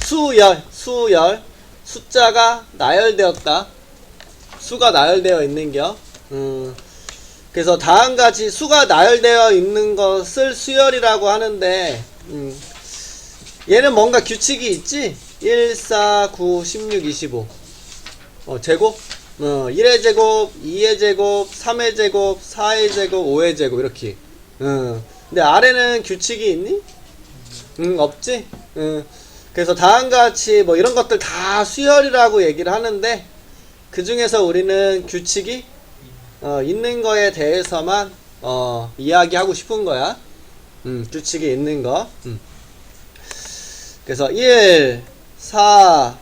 수열. 숫자가 나열되었다. 수가 나열되어 있는겨. 그래서 다음같이 수가 나열되어 있는 것을 수열이라고 하는데, 얘는 뭔가 규칙이 있지? 1, 4, 9, 16, 25. 제곱? 1의 제곱, 2의 제곱, 3의 제곱, 4의 제곱, 5의 제곱, 이렇게. 근데 아래는 규칙이 있니? 없지? 그래서 다음과 같이 뭐 이런 것들 다 수열이라고 얘기를 하는데, 그 중에서 우리는 규칙이 있는 거에 대해서만 이야기하고 싶은 거야. 규칙이 있는 거. 그래서 1, 4,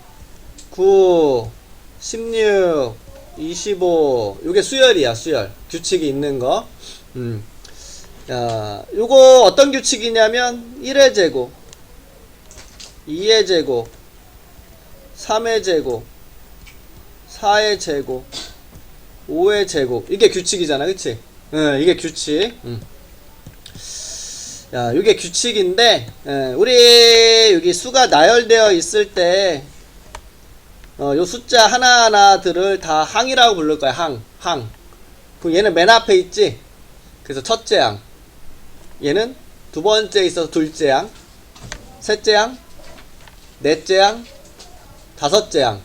9, 16, 25. 요게 수열이야, 수열. 규칙이 있는 거. 야, 요거 어떤 규칙이냐면 1의 제곱, 2의 제곱, 3의 제곱, 4의 제곱, 5의 제곱. 이게 규칙이잖아, 그치? 이게 규칙. 야, 이게 규칙인데, 우리 여기 수가 나열되어 있을 때, 요 숫자 하나하나들을 다 항이라고 부를 거야, 항. 그럼 얘는 맨 앞에 있지? 그래서 첫째 항. 얘는 두 번째에 있어서 둘째 항, 셋째 항, 넷째 항, 다섯째 항.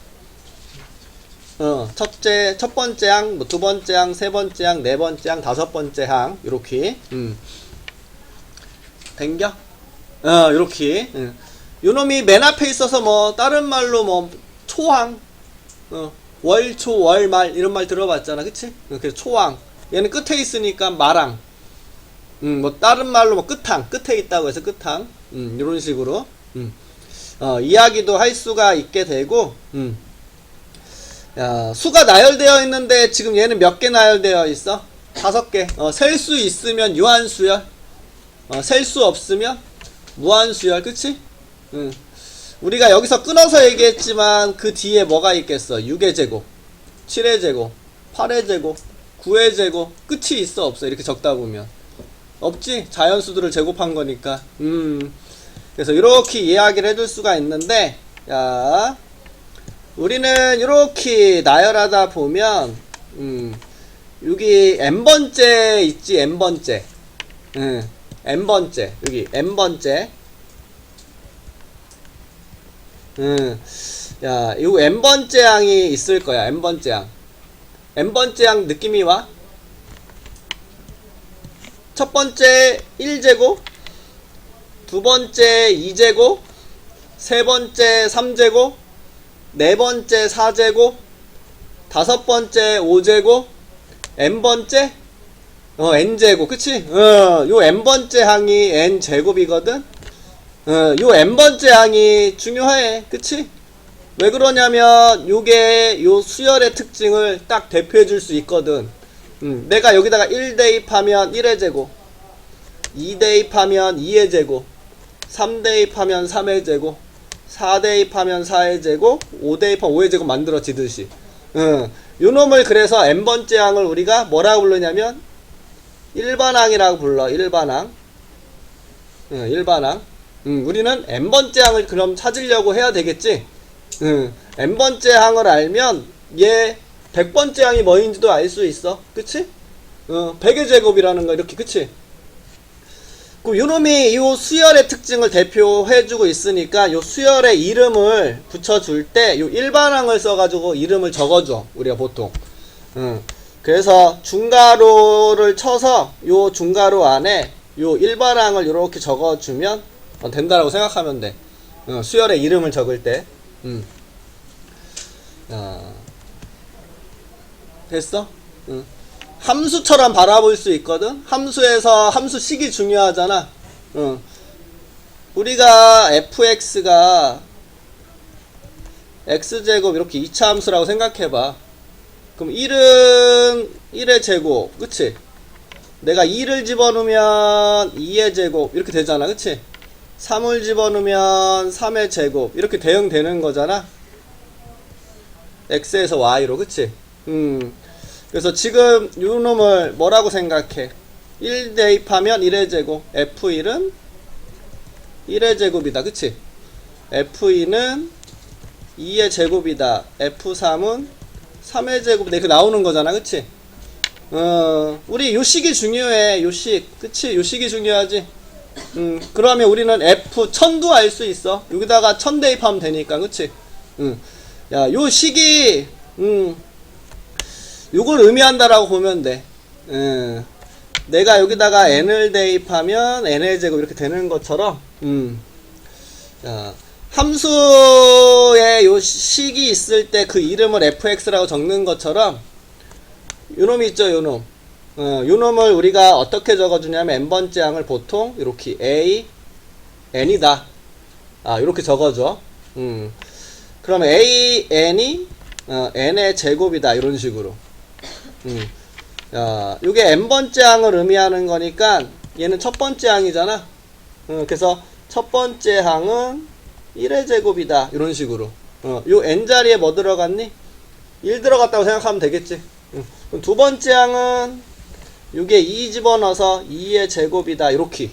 첫 번째 항, 뭐 두 번째 항, 세 번째 항, 네 번째 항, 다섯 번째 항. 요렇게. 된겨? 요렇게. 요 놈이 맨 앞에 있어서 뭐, 다른 말로 뭐, 초항. 월, 초, 월, 말, 이런 말 들어봤잖아. 그치? 그래서 초항. 얘는 끝에 있으니까 말항. 뭐, 다른 말로 뭐, 끝항. 끝에 있다고 해서 끝항. 이런 식으로. 이야기도 할 수가 있게 되고, 야, 수가 나열되어 있는데, 지금 얘는 몇 개 나열되어 있어? 5개. 셀 수 있으면 유한수열. 셀 수 없으면 무한수열. 그치? 우리가 여기서 끊어서 얘기했지만 그 뒤에 뭐가 있겠어? 6의 제곱, 7의 제곱, 8의 제곱, 9의 제곱. 끝이 있어 없어? 이렇게 적다 보면 없지? 자연수들을 제곱한 거니까. 그래서 이렇게 이야기를 해줄 수가 있는데, 야, 우리는 이렇게 나열하다 보면 여기 n번째 있지? n번째. n번째. 여기 n번째. 야, 요 n번째 항이 있을 거야. n번째 항. n번째 항 느낌이 와? 첫 번째 1제곱, 두 번째 2제곱, 세 번째 3제곱, 네 번째 4제곱, 다섯 번째 5제곱, n번째 n제곱. 그치? 요 n번째 항이 n제곱이거든? 요 n번째 항이 중요해. 그치? 왜 그러냐면 요게 요 수열의 특징을 딱 대표해 줄 수 있거든. 내가 여기다가 1 대입하면 1의 제곱, 2 대입하면 2의 제곱, 3 대입하면 3의 제곱, 4 대입하면 4의 제곱, 5 대입하면 5의 제곱 만들어지듯이. 요 놈을 그래서 n번째 항을 우리가 뭐라고 부르냐면 일반항이라고 불러. 일반항. 일반항. 우리는 n번째 항을 그럼 찾으려고 해야 되겠지. n번째 항을 알면 얘 100번째 항이 뭐인지도 알 수 있어. 그치? 100의 제곱이라는 거 이렇게. 그치? 그 요놈이 요 수열의 특징을 대표해주고 있으니까 요 수열의 이름을 붙여줄 때 요 일반항을 써가지고 이름을 적어줘. 우리가 보통. 그래서 중괄호를 쳐서 요 중괄호 안에 요 일반항을 이렇게 적어주면 된다라고 생각하면 돼. 수열의 이름을 적을 때. 됐어? 함수처럼 바라볼 수 있거든? 함수에서 함수식이 중요하잖아. 우리가 fx가 x제곱 이렇게 2차 함수라고 생각해봐. 그럼 1은 1의 제곱. 그치? 내가 2를 집어넣으면 2의 제곱. 이렇게 되잖아. 그치? 3을 집어넣으면 3의 제곱. 이렇게 대응되는 거잖아. x에서 y로. 그치? 그래서 지금 요 놈을 뭐라고 생각해? 1 대입하면 1의 제곱. f1은 1의 제곱이다. 그치? F2는 2의 제곱이다. F3은 3의 제곱이다. 이렇게 나오는 거잖아. 그치? 우리 요 식이 중요해. 요 식. 그치? 요 식이 중요하지? 그러면 우리는 F1000도 알 수 있어. 여기다가 1000 대입하면 되니까. 그치? 야, 요 식이, 요걸 의미한다라고 보면 돼. 내가 여기다가 n을 대입하면 n의 제곱 이렇게 되는 것처럼, 자, 함수에 요 식이 있을 때 그 이름을 fx라고 적는 것처럼, 요놈 있죠, 요놈. 요놈을 우리가 어떻게 적어주냐면, n번째 항을 보통, 이렇게 a, n이다. 아, 이렇게 적어줘. 그러면 a, n이, n의 제곱이다. 이런 식으로. 야, 요게 n번째 항을 의미하는 거니까 얘는 첫 번째 항이잖아. 그래서 첫 번째 항은 1의 제곱이다. 이런 식으로. 요 n자리에 뭐 들어갔니? 1 들어갔다고 생각하면 되겠지. 그럼 두 번째 항은 요게 2 집어넣어서 2의 제곱이다. 이렇게.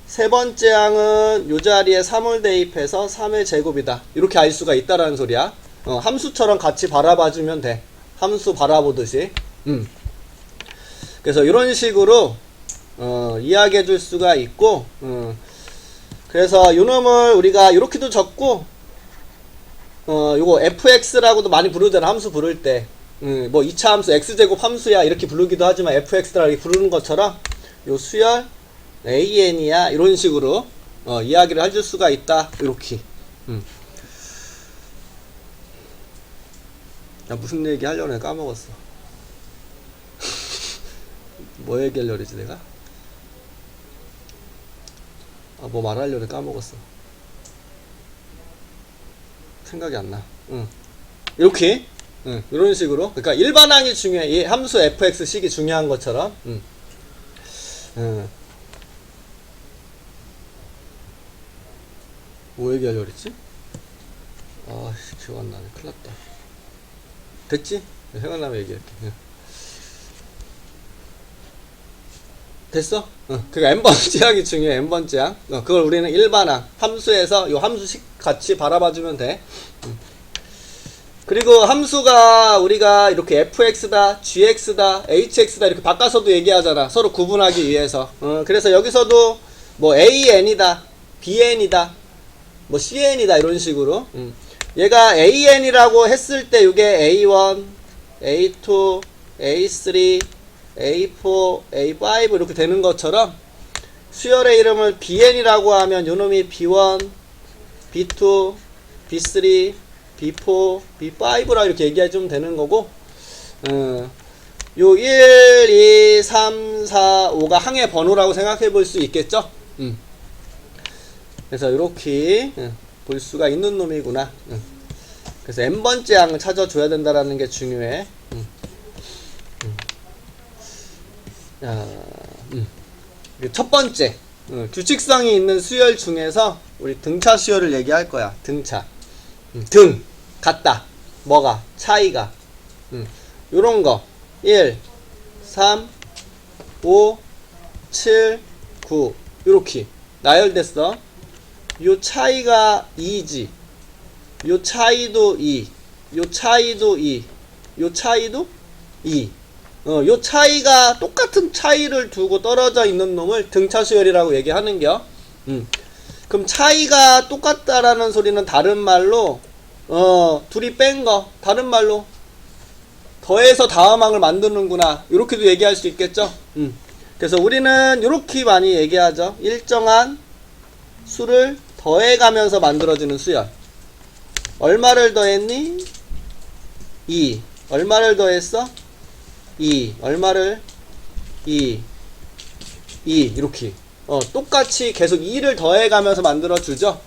세 번째 항은 요 자리에 3을 대입해서 3의 제곱이다. 이렇게 알 수가 있다라는 소리야. 함수처럼 같이 바라봐주면 돼. 함수 바라보듯이. 그래서 이런 식으로 이야기해 줄 수가 있고, 그래서 요놈을 우리가 이렇게도 적고, 요거 fx라고도 많이 부르잖아. 함수 부를 때. 뭐 2차 함수 x제곱 함수야 이렇게 부르기도 하지만 fx라고 부르는 것처럼 요 수열 an이야 이런 식으로 이야기를 해줄 수가 있다. 이렇게. 야, 무슨 얘기 하려고 해 까먹었어. 뭐 얘기하려고 그러지 내가? 아, 뭐 말하려고 해 까먹었어. 생각이 안 나. 이렇게 이런 식으로. 그러니까 일반항이 중요해. 이 함수 fx식이 중요한 것처럼. 뭐 얘기하려고 그랬지? 아, 기억 안 나네. 큰일 났다. 됐지? 생각나면 얘기할게. 됐어? 그러니까 n번째 항이 중요해. n번째 항. 그걸 우리는 일반항 함수에서 요 함수식 같이 바라봐주면 돼. 그리고 함수가 우리가 이렇게 fx다, gx다, hx다 이렇게 바꿔서도 얘기하잖아. 서로 구분하기 위해서. 그래서 여기서도 뭐 an이다, bn이다, 뭐 cn이다 이런 식으로. 얘가 an이라고 했을 때 이게 a1, a2, a3, a4, a5 이렇게 되는 것처럼 수열의 이름을 bn이라고 하면 요놈이 b1, b2, b3, b4, b5라 이렇게 얘기해주면 되는 거고, 요 1, 2, 3, 4, 5가 항의 번호라고 생각해 볼 수 있겠죠? 그래서 이렇게 볼 수가 있는 놈이구나. 그래서 n번째 항을 찾아줘야 된다라는 게 중요해. 첫 번째, 규칙성이 있는 수열 중에서 우리 등차 수열을 얘기할 거야. 등차. 등, 같다. 뭐가? 차이가. 요런 거. 1, 3, 5, 7, 9. 요렇게. 나열됐어. 요 차이가 2지. 요 차이도 2. 요 차이도 2. 요 차이도 2. 요 차이가 똑같은 차이를 두고 떨어져 있는 놈을 등차수열이라고 얘기하는겨. 그럼 차이가 똑같다라는 소리는 다른 말로 둘이 뺀 거 다른 말로 더해서 다음항을 만드는구나 이렇게도 얘기할 수 있겠죠. 그래서 우리는 이렇게 많이 얘기하죠. 일정한 수를 더해가면서 만들어지는 수열. 얼마를 더했니? 2. 얼마를 더했어? 2. 얼마를? 2. 이렇게 똑같이 계속 2를 더해가면서 만들어주죠.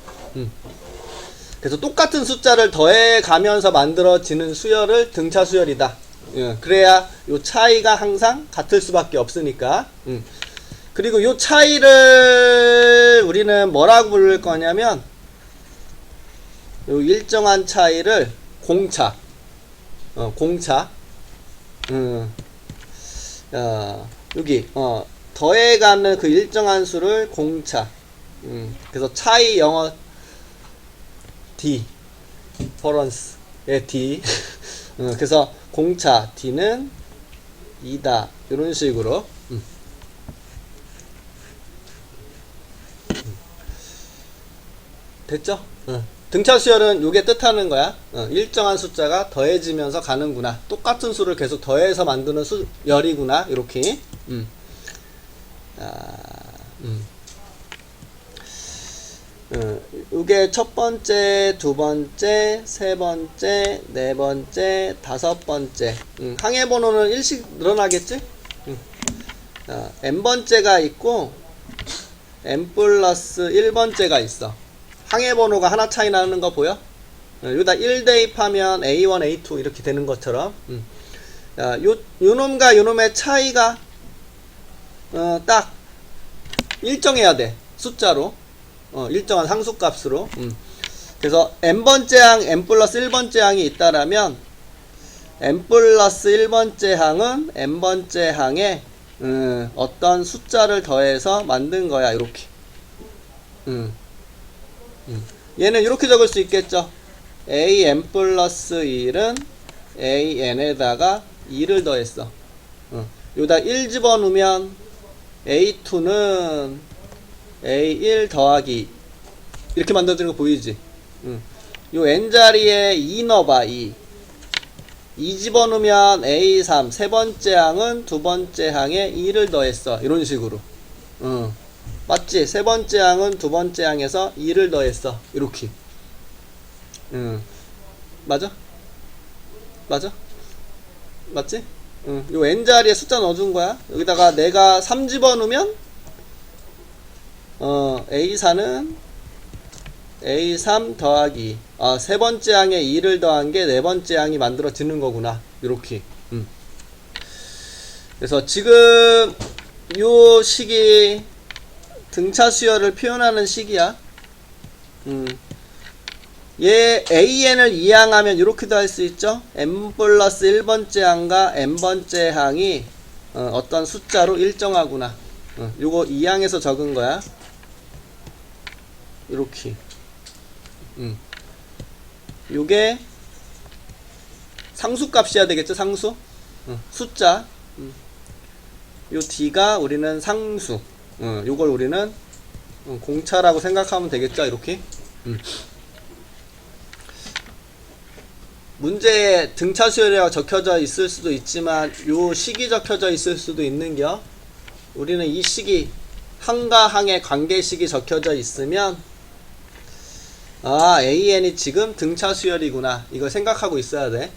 그래서 똑같은 숫자를 더해가면서 만들어지는 수열을 등차 수열이다. 그래야 요 차이가 항상 같을 수밖에 없으니까. 그리고 요 차이를 우리는 뭐라고 부를 거냐면 요 일정한 차이를 공차. 공차. 여기 더해가는 그 일정한 수를 공차. 그래서 차이 영어 D 디퍼런스의 D 그래서 공차 D는 2다 이런 식으로 됐죠? 등차 수열은 요게 뜻하는 거야. 일정한 숫자가 더해지면서 가는구나. 똑같은 수를 계속 더해서 만드는 수열이구나. 이렇게. 요게 첫 번째, 두 번째, 세 번째, 네 번째, 다섯 번째. 항해 번호는 1씩 늘어나겠지? n번째가 있고 n 플러스 1번째가 있어. 항해 번호가 하나 차이 나는 거 보여? 여기다 1 대입하면 A1, A2 이렇게 되는 것처럼 요놈과 요놈의 차이가 딱 일정해야 돼. 숫자로 일정한 상수값으로 그래서 n번째 항, n 플러스 1번째 항이 있다라면 n 플러스 1번째 항은 n번째 항에 어떤 숫자를 더해서 만든 거야. 이렇게 얘는 이렇게 적을 수 있겠죠. an 플러스 1은 an에다가 2를 더했어. 여기다 1 집어넣으면 a2는 a1 더하기 이렇게 만들어지는 거 보이지? 요 n자리에 2 넣어봐. 2 집어넣으면 a3 세 번째 항은 두 번째 항에 2를 더했어. 이런 식으로 맞지? 세 번째 항은 두 번째 항에서 2를 더했어. 이렇게. 맞아? 맞아? 맞지? 요 n자리에 숫자 넣어준 거야. 여기다가 내가 3 집어넣으면 A4는 A3 더하기 세 번째 항에 2를 더한 게 네 번째 항이 만들어지는 거구나. 이렇게. 그래서 지금 요 식이 등차 수열을 표현하는 식이야. 얘 an을 이항하면 이렇게도 할 수 있죠. n 플러스 1번째 항과 n번째 항이 어떤 숫자로 일정하구나. 요거 이항해서 적은 거야. 이렇게. 요게 상수값이어야 되겠죠. 상수. 숫자. 요 d가 우리는 상수. 요걸 우리는 공차라고 생각하면 되겠죠. 이렇게. 문제에 등차 수열이라고 적혀져 있을 수도 있지만 요 식이 적혀져 있을 수도 있는겨. 우리는 이 식이 항과 항의 관계식이 적혀져 있으면 an이 지금 등차 수열이구나. 이걸 생각하고 있어야 돼.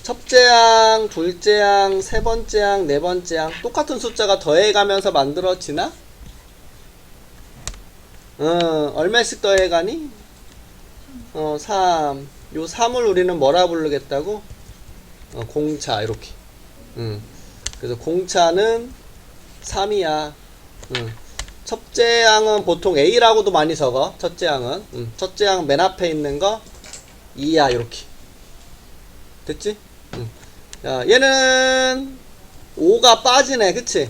첫째 항, 둘째 항, 세 번째 항, 네 번째 항 똑같은 숫자가 더해가면서 만들어지나? 얼마씩 더해가니? 3. 요 3을 우리는 뭐라 부르겠다고? 공차. 이렇게. 그래서 공차는 3이야. 첫째 항은 보통 A라고도 많이 적어. 첫째 항은. 첫째 항 맨 앞에 있는 거 2야. 이렇게. 됐지? 자, 얘는 5가 빠지네. 그치?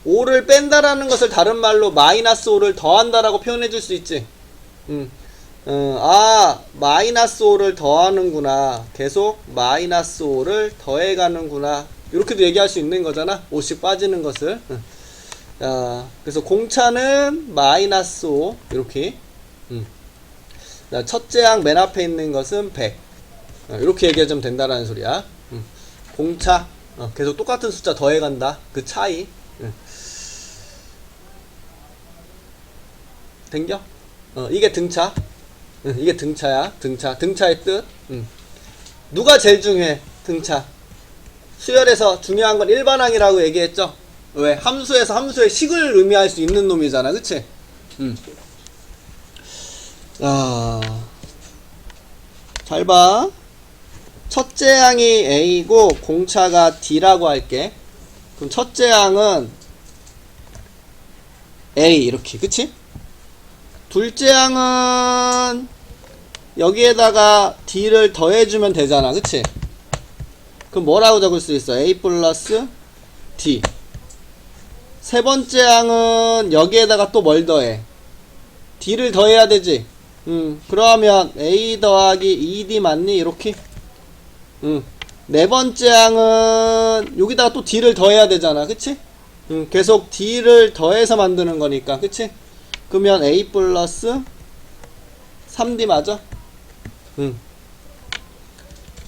5를 뺀다라는 것을 다른 말로 마이너스 5를 더한다라고 표현해 줄 수 있지. 마이너스 5를 더하는구나. 계속 마이너스 5를 더해가는구나. 이렇게도 얘기할 수 있는 거잖아. 5씩 빠지는 것을. 자, 그래서 공차는 마이너스 5. 이렇게. 자, 첫째 항 맨 앞에 있는 것은 100. 이렇게 얘기해주면 된다라는 소리야. 공차. 계속 똑같은 숫자 더해간다. 그 차이. 된겨? 이게 등차. 이게 등차야. 등차의 뜻. 누가 제일 중요해? 등차. 수열에서 중요한 건 일반항이라고 얘기했죠? 왜? 함수에서 함수의 식을 의미할 수 있는 놈이잖아. 그치? 잘 봐. 첫째 항이 A고 공차가 D라고 할게. 그럼 첫째 항은 A 이렇게. 그치? 둘째 항은 여기에다가 D를 더해주면 되잖아. 그치? 그럼 뭐라고 적을 수 있어? A 플러스 D. 세 번째 항은 여기에다가 또 뭘 더해? D를 더해야 되지. 그러면 A 더하기 2D 맞니? 이렇게. 네 번째 항은 여기다가 또 D를 더해야 되잖아. 그치? 계속 D를 더해서 만드는 거니까. 그치? 그러면 A 플러스 3D 맞아?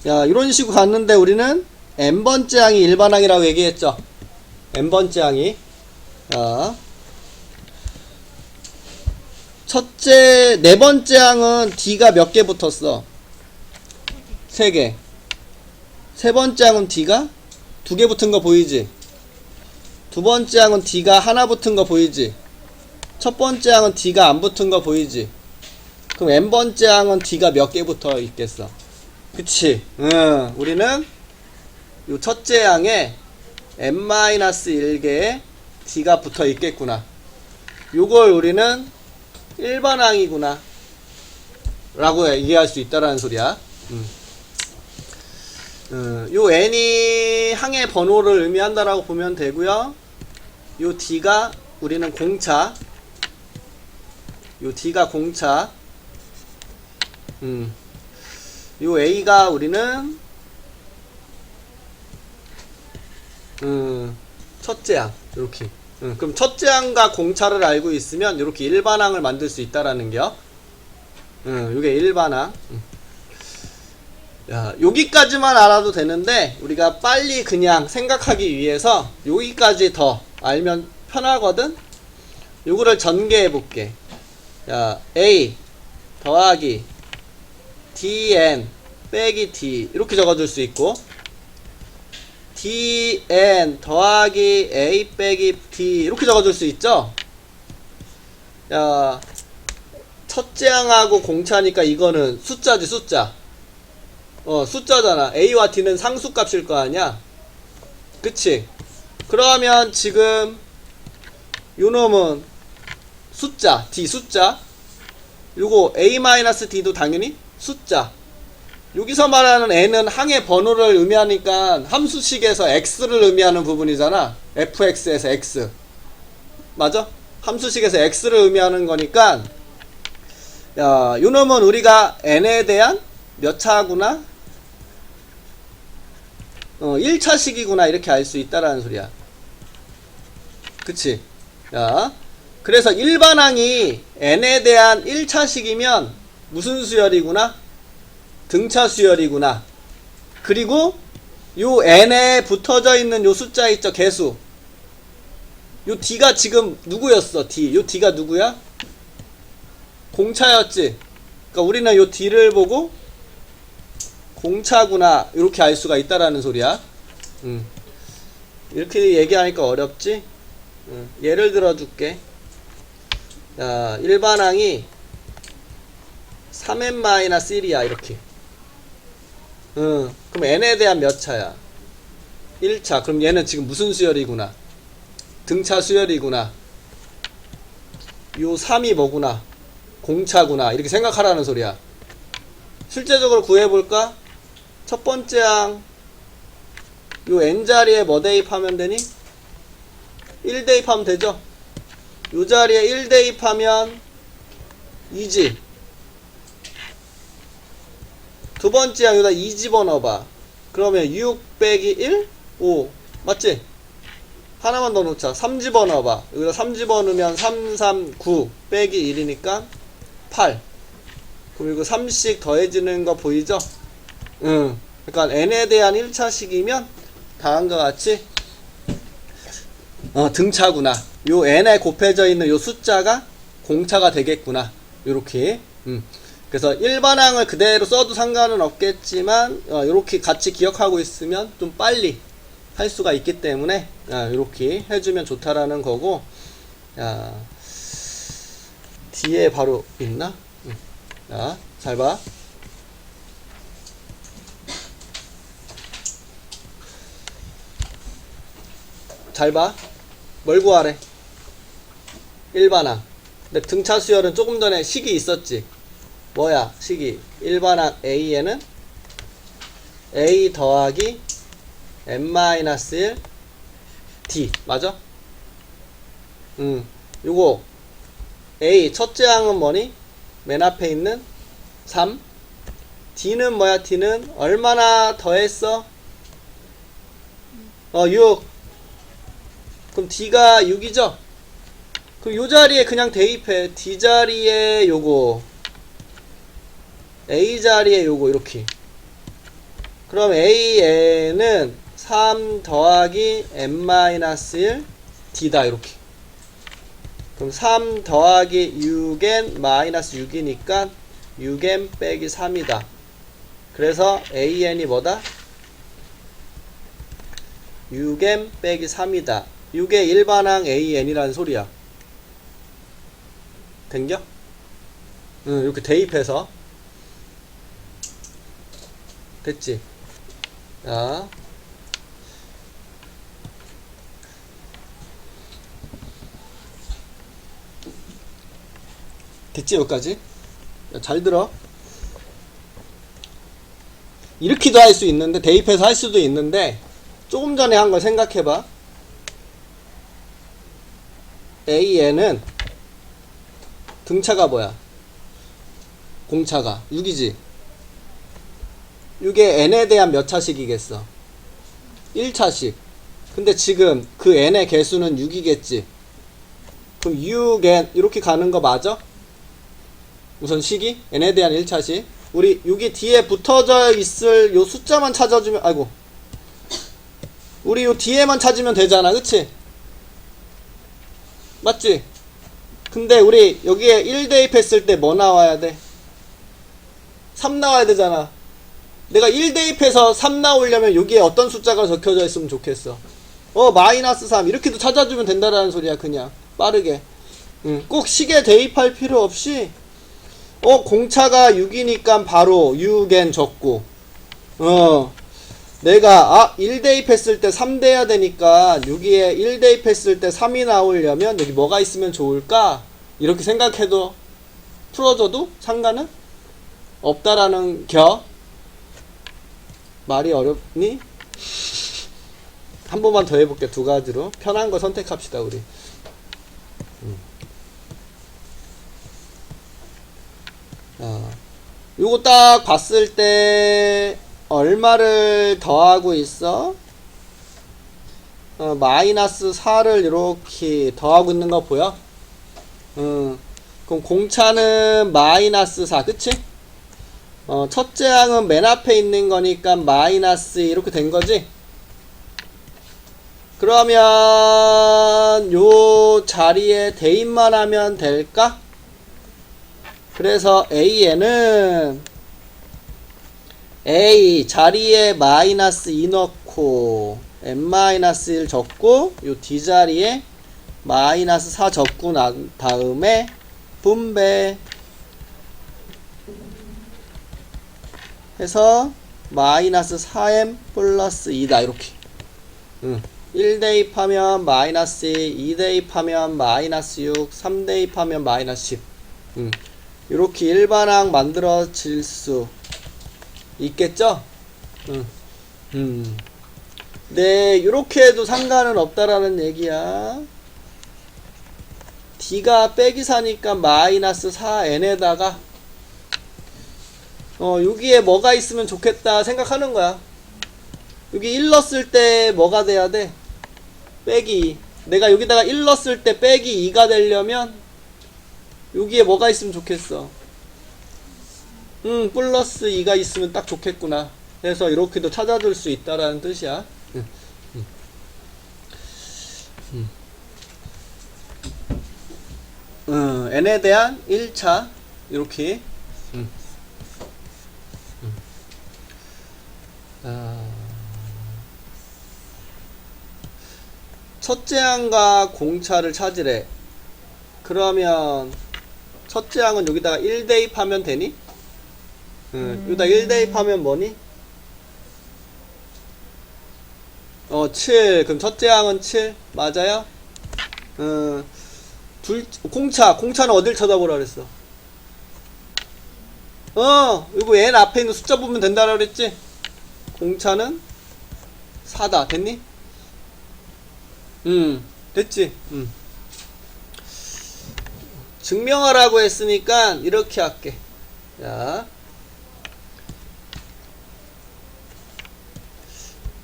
야, 이런 식으로 갔는데 우리는 n번째 항이 일반항이라고 얘기했죠. n번째 항이. 자, 첫째, 네 번째 항은 D가 몇 개 붙었어? 3개. 세 번째 항은 D가 2개 붙은 거 보이지? 두 번째 항은 D가 하나 붙은 거 보이지? 첫 번째 항은 D가 안 붙은 거 보이지? 그럼 n번째 항은 D가 몇 개 붙어 있겠어? 그치? 우리는 요 첫째 항에 n-1개의 D가 붙어 있겠구나. 요걸 우리는 일반항이구나 라고 얘기할 수 있다라는 소리야. 요 n이 항의 번호를 의미한다라고 보면 되고요. 요 D가 우리는 공차. 요 D가 공차. 요 A가 우리는 첫째 항. 요렇게. 그럼 첫째 항과 공차를 알고 있으면 요렇게 일반항을 만들 수 있다라는 게요. 요게 일반항. 야, 여기까지만 알아도 되는데 우리가 빨리 그냥 생각하기 위해서 여기까지 더 알면 편하거든. 요거를 전개해 볼게. 야, A 더하기 dn 빼기 d 이렇게 적어줄 수 있고, dn 더하기 a 빼기 d 이렇게 적어줄 수 있죠. 야, 첫째 항하고 공차니까 이거는 숫자지. 숫자. 숫자잖아. a와 d는 상수값일 거 아니야. 그치? 그러면 지금 요놈은 숫자 d 숫자, 요거 a-d도 당연히 숫자. 여기서 말하는 n은 항의 번호를 의미하니까 함수식에서 x를 의미하는 부분이잖아. fx에서 x. 맞아? 함수식에서 x를 의미하는 거니까, 야, 요놈은 우리가 n에 대한 몇 차구나? 1차식이구나 이렇게 알 수 있다라는 소리야. 그치? 야, 그래서 일반항이 n에 대한 1차식이면 무슨 수열이구나? 등차 수열이구나. 그리고 요 n에 붙어져 있는 요 숫자 있죠? 개수. 요 d가 지금 누구였어? d. 요 d가 누구야? 공차였지. 그러니까 우리는 요 d를 보고 공차구나 이렇게 알 수가 있다라는 소리야. 이렇게 얘기하니까 어렵지? 예를 들어 줄게. 자, 일반항이 3n-1이야 이렇게. 그럼 n에 대한 몇 차야? 1차. 그럼 얘는 지금 무슨 수열이구나? 등차 수열이구나. 요 3이 뭐구나? 공차구나 이렇게 생각하라는 소리야. 실제적으로 구해볼까? 첫 번째 항 요 n자리에 뭐 대입하면 되니? 1 대입하면 되죠? 요 자리에 1 대입하면 2지. 두 번째 항 여기다 2 집어넣어봐. 그러면 6 빼기 1? 5 맞지? 하나만 더 놓자. 3 집어넣어봐. 여기다 3 집어넣으면 3, 3, 9 빼기 1이니까 8. 그럼 이거 3씩 더해지는 거 보이죠? 그러니까 n에 대한 1차식이면 다음과 같이 등차구나. 요 n에 곱해져 있는 요 숫자가 공차가 되겠구나. 요렇게. 그래서 일반항을 그대로 써도 상관은 없겠지만 요렇게 같이 기억하고 있으면 좀 빨리 할 수가 있기 때문에 요렇게 해주면 좋다라는 거고. 야, 뒤에 바로 있나? 자, 잘 봐. 잘 봐. 뭘 구하래? 일반항. 근데 등차 수열은 조금 전에 식이 있었지. 뭐야? 식이. 일반항 A에는 A 더하기 n-1 d 맞아? 요거 A 첫째 항은 뭐니? 맨 앞에 있는 3. D는 뭐야? D는 얼마나 더했어? 6. 그럼 D가 6이죠? 그럼 요 자리에 그냥 대입해. D 자리에 요거, A 자리에 요거 이렇게. 그럼 AN은 3 더하기 n-1 D다 이렇게. 그럼 3 더하기 6n 마이너스 6이니까 6n 빼기 3이다. 그래서 AN이 뭐다? 6n 빼기 3이다. 이게 일반항 AN이라는 소리야. 된겨? 이렇게 대입해서. 됐지? 자. 됐지? 여기까지? 잘 들어. 이렇게도 할 수 있는데, 대입해서 할 수도 있는데, 조금 전에 한 걸 생각해봐. AN은 등차가 뭐야? 공차가 6이지? 이게 n에 대한 몇 차식이겠어? 1차식. 근데 지금 그 n의 개수는 6이겠지? 그럼 6n 이렇게 가는 거 맞아? 우선 식이 n에 대한 1차식. 우리 여기 뒤에 붙어져 있을 요 숫자만 찾아주면, 아이고, 우리 요 뒤에만 찾으면 되잖아, 그치? 맞지? 근데 우리 여기에 1 대입했을 때 뭐 나와야 돼? 3 나와야 되잖아. 내가 1 대입해서 3 나오려면 여기에 어떤 숫자가 적혀져 있으면 좋겠어? 마이너스 3 이렇게도 찾아주면 된다라는 소리야. 그냥 빠르게. 꼭 식에 대입할 필요 없이 공차가 6이니까 바로 6n 적고, 내가 1 대입했을 때 3 돼야 되니까 여기에 1 대입했을 때 3이 나오려면 여기 뭐가 있으면 좋을까? 이렇게 생각해도 풀어줘도 상관은 없다라는 겨. 말이 어렵니? 한 번만 더 해볼게. 두 가지로 편한 거 선택합시다 우리. 요거 딱 봤을 때 얼마를 더하고 있어? 마이너스 4를 이렇게 더하고 있는 거 보여? 그럼 공차는 마이너스 4 그치? 첫째 항은 맨 앞에 있는 거니까 마이너스 이렇게 된 거지? 그러면 요 자리에 대입만 하면 될까? 그래서 AN은 A 자리에 마이너스 2 넣고 n-1 적고 요 D 자리에 마이너스 4 적고 난 다음에 분배 해서 마이너스 4m 플러스 2다 이렇게. 1 대입하면 마이너스 2 대입하면 마이너스 6 3 대입하면 마이너스 10. 이렇게 일반항 만들어질 수 있겠죠? 네, 이렇게 해도 상관은 없다라는 얘기야. D가 빼기 4니까 마이너스 4n에다가 여기에 뭐가 있으면 좋겠다 생각하는 거야. 여기 1 넣었을 때 뭐가 돼야 돼? 빼기 2. 내가 여기다가 1 넣었을 때 빼기 2가 되려면 여기에 뭐가 있으면 좋겠어? 플러스 2가 있으면 딱 좋겠구나. 그래서 이렇게도 찾아줄 수 있다라는 뜻이야. n에 대한 1차 이렇게. 첫째 항과 공차를 찾으래. 그러면 첫째 항은 여기다가 1 대입하면 되니? 여기다 1 대입하면 뭐니? 7. 그럼 첫째 항은 7. 맞아요? 공차는 어딜 쳐다보라 그랬어? 이거 n 앞에 있는 숫자 보면 된다라 그랬지? 공차는 4다. 됐니? 됐지? 증명하라고 했으니까 이렇게 할게. 자,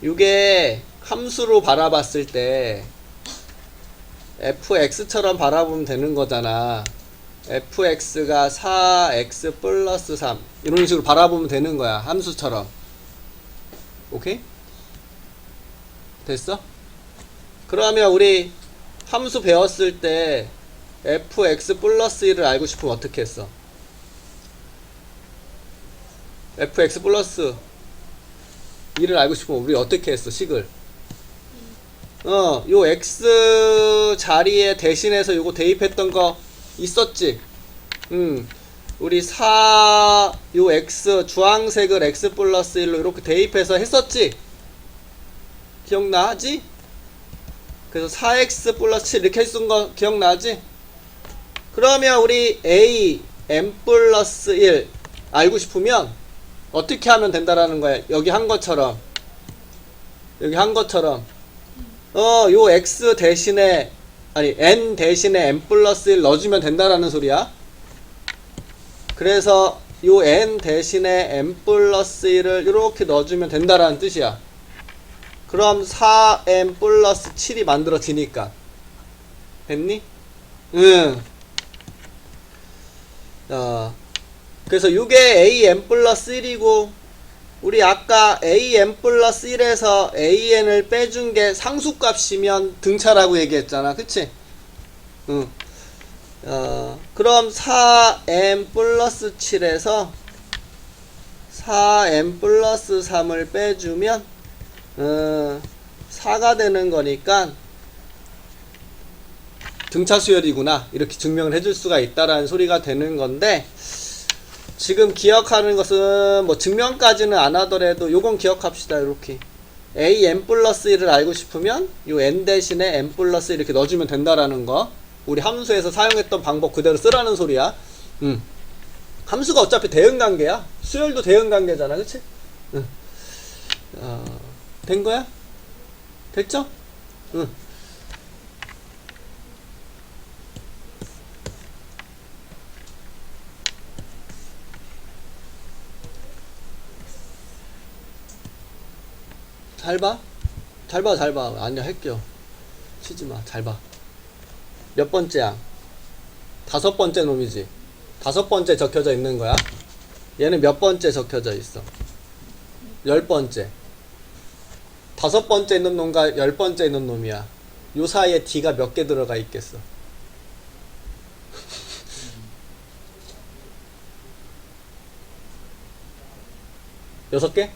이게 함수로 바라봤을 때 fx처럼 바라보면 되는 거잖아. fx가 4x 플러스 3 이런 식으로 바라보면 되는 거야. 함수처럼. 오케이? 됐어? 그러면 우리 함수 배웠을 때 fx 플러스 1을 알고 싶으면 어떻게 했어? fx 플러스 1을 알고 싶으면 우리 어떻게 했어? 식을 요 x 자리에 대신해서 요거 대입했던 거 있었지? 우리 4, 요 x 주황색을 x 플러스 1로 이렇게 대입해서 했었지? 기억나지? 그래서 4x 플러스 7 이렇게 쓴 거 기억나지? 그러면 우리 a m 플러스 1 알고 싶으면 어떻게 하면 된다라는 거야. 여기 한 것처럼 요 x 대신에 아니 n 대신에 n 플러스 1 넣어주면 된다라는 소리야. 그래서 요 n 대신에 n 플러스 1을 이렇게 넣어주면 된다라는 뜻이야. 그럼 4n 플러스 7이 만들어지니까. 됐니? 응. 그래서 이게 an 플러스 1이고 우리 아까 an 플러스 1에서 an을 빼준 게 상수값이면 등차라고 얘기했잖아. 그치? 응. 그럼 4n 플러스 7에서 4n 플러스 3을 빼주면 4가 되는 거니까 등차 수열이구나 이렇게 증명을 해줄 수가 있다라는 소리가 되는 건데, 지금 기억하는 것은 뭐 증명까지는 안 하더라도 요건 기억합시다. 이렇게 a n 플러스 1을 알고 싶으면 요 n 대신에 n 플러스 1 이렇게 넣어주면 된다라는 거, 우리 함수에서 사용했던 방법 그대로 쓰라는 소리야. 함수가 어차피 대응관계야. 수열도 대응관계잖아. 그치? 된 거야? 됐죠? 잘 봐. 아니야, 할게요. 치지 마. 잘 봐. 몇 번째야? 5번째 놈이지. 5번째 적혀져 있는 거야. 얘는 몇 번째 적혀져 있어? 10번째. 5번째 있는 놈과 10번째 있는 놈이야. 요 사이에 D가 몇 개 들어가 있겠어? 여섯 개?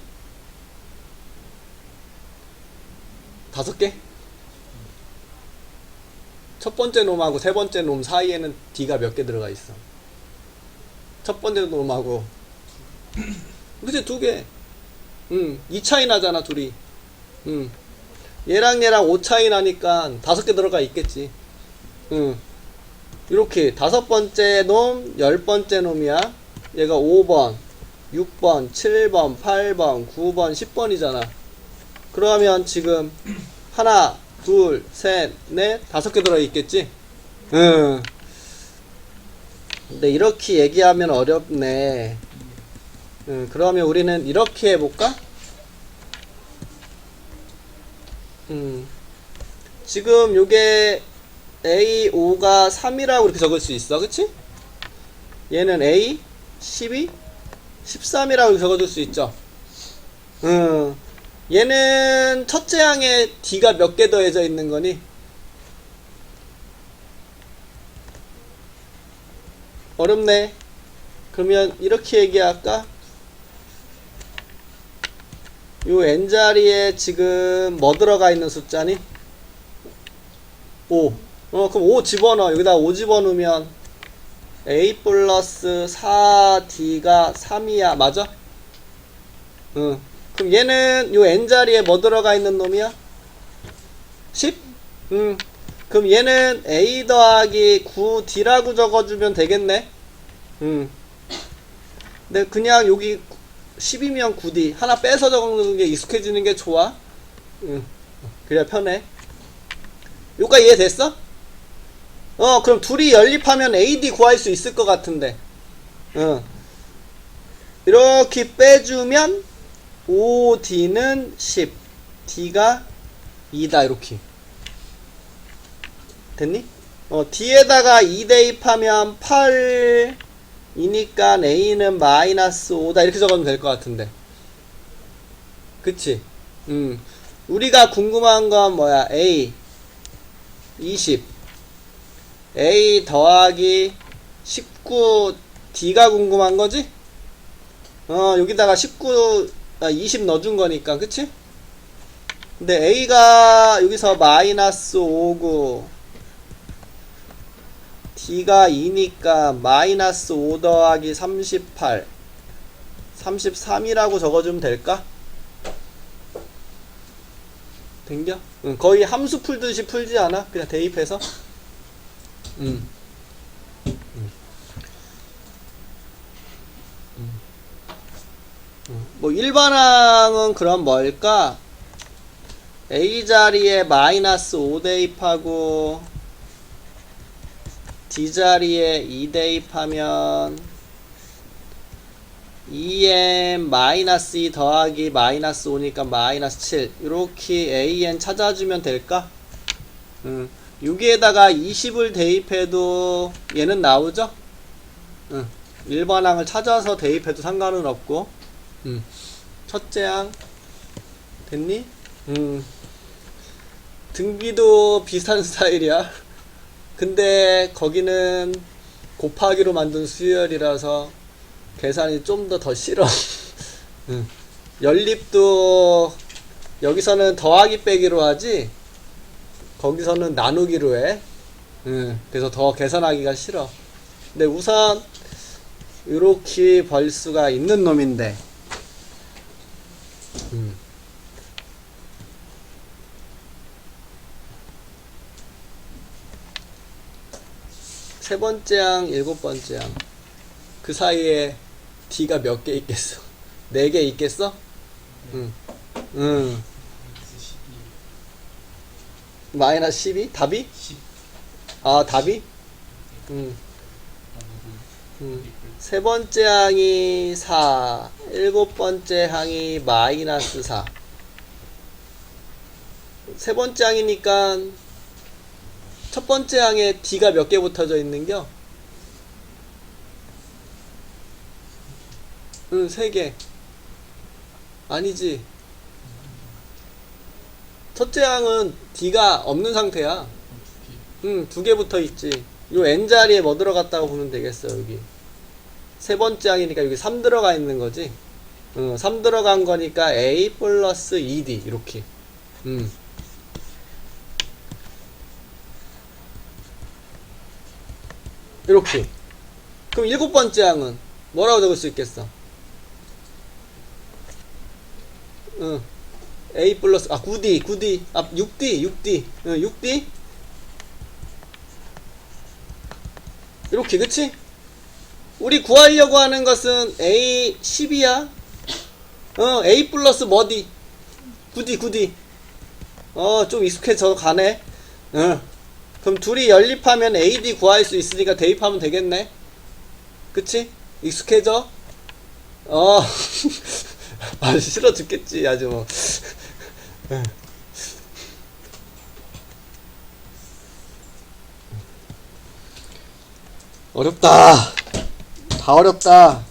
5개? 첫 번째 놈하고 세 번째 놈 사이에는 D가 몇 개 들어가 있어? 첫 번째 놈하고 그치? 2개. 이 차이 나잖아 둘이. 얘랑 얘랑 5 차이 나니까 5개 들어가 있겠지. 이렇게 5번째 놈 10번째 놈이야. 얘가 5번 6번 7번 8번 9번 10번이잖아 그러면 지금 하나 둘 셋 넷 5개 들어 있겠지. 근데 이렇게 얘기하면 어렵네. 그러면 우리는 이렇게 해볼까? 지금 요게 A5가 3이라고 이렇게 적을 수 있어. 그치? 얘는 A 12 13이라고 이렇게 적어줄 수 있죠. 얘는 첫째 항에 D가 몇 개 더해져 있는 거니? 어렵네. 그러면 이렇게 얘기할까? 요 n자리에 지금 뭐 들어가 있는 숫자니? 5. 그럼 5 집어넣어. 여기다 5 집어넣으면 a 플러스 4d가 3이야. 맞아? 그럼 얘는 요 n자리에 뭐 들어가 있는 놈이야? 10? 그럼 얘는 a 더하기 9d라고 적어주면 되겠네? 근데 그냥 여기 10이면 9d 하나 빼서 적는 게 익숙해지는 게 좋아. 응. 그래야 편해. 여기까지 이해됐어? 그럼 둘이 연립하면 AD 구할 수 있을 것 같은데. 이렇게 빼주면 OD는 10, D가 2다. 이렇게 됐니? D에다가 2 대입하면 8이니까 A는 마이너스 5다. 이렇게 적으면 될 것 같은데. 그치? 우리가 궁금한 건 뭐야? A 20, A 더하기 19, D가 궁금한 거지? 여기다가 20 넣어준 거니까, 그치? 근데 A가 여기서 마이너스 5고, D가 2니까 마이너스 5 더하기 38, 33이라고 적어주면 될까? 된겨? 거의 함수 풀듯이 풀지 않아? 그냥 대입해서? 뭐 일반항은 그럼 뭘까? A 자리에 마이너스 5 대입하고 D 자리에 2 대입하면 2n 마이너스 2 더하기 마이너스 5니까 마이너스 7 이렇게 an 찾아주면 될까? 6에다가 20을 대입해도 얘는 나오죠? 일반항을 찾아서 대입해도 상관은 없고. 첫째 항 됐니? 등비도 비슷한 스타일이야. 근데 거기는 곱하기로 만든 수열이라서 계산이 좀 더 싫어. 연립도 여기서는 더하기 빼기로 하지 거기서는 나누기로 해. 그래서 더 계산하기가 싫어. 근데 우선 이렇게 벌 수가 있는 놈인데 세 번째 항, 일곱 번째 항 그 사이에 D가 몇 개 있겠어? 4개 있겠어? 마이너스 12? 답이? 10. 아, 답이? 세 번째 항이 4, 일곱 번째 항이 마이너스 4. 세 번째 항이니까 첫 번째 항에 D가 몇 개 붙어져 있는겨? 3개. 아니지. 첫째 항은 D가 없는 상태야. 2개 붙어 있지. 요 N자리에 뭐 들어갔다고 보면 되겠어, 여기. 세 번째 항이니까 여기 3 들어가 있는 거지. 3 들어간 거니까 A 플러스 2D. 이렇게. 이렇게. 그럼 일곱 번째 항은 뭐라고 적을 수 있겠어? A 플러스 9D 6D 6D 이렇게. 그치? 우리 구하려고 하는 것은 A 10이야. A 플러스 뭐디 9D 좀 익숙해져 가네. 그럼 둘이 연립하면 AD 구할 수 있으니까 대입하면 되겠네. 그치? 익숙해져? 아, 싫어 죽겠지, 아주 뭐. 어렵다. 다 어렵다.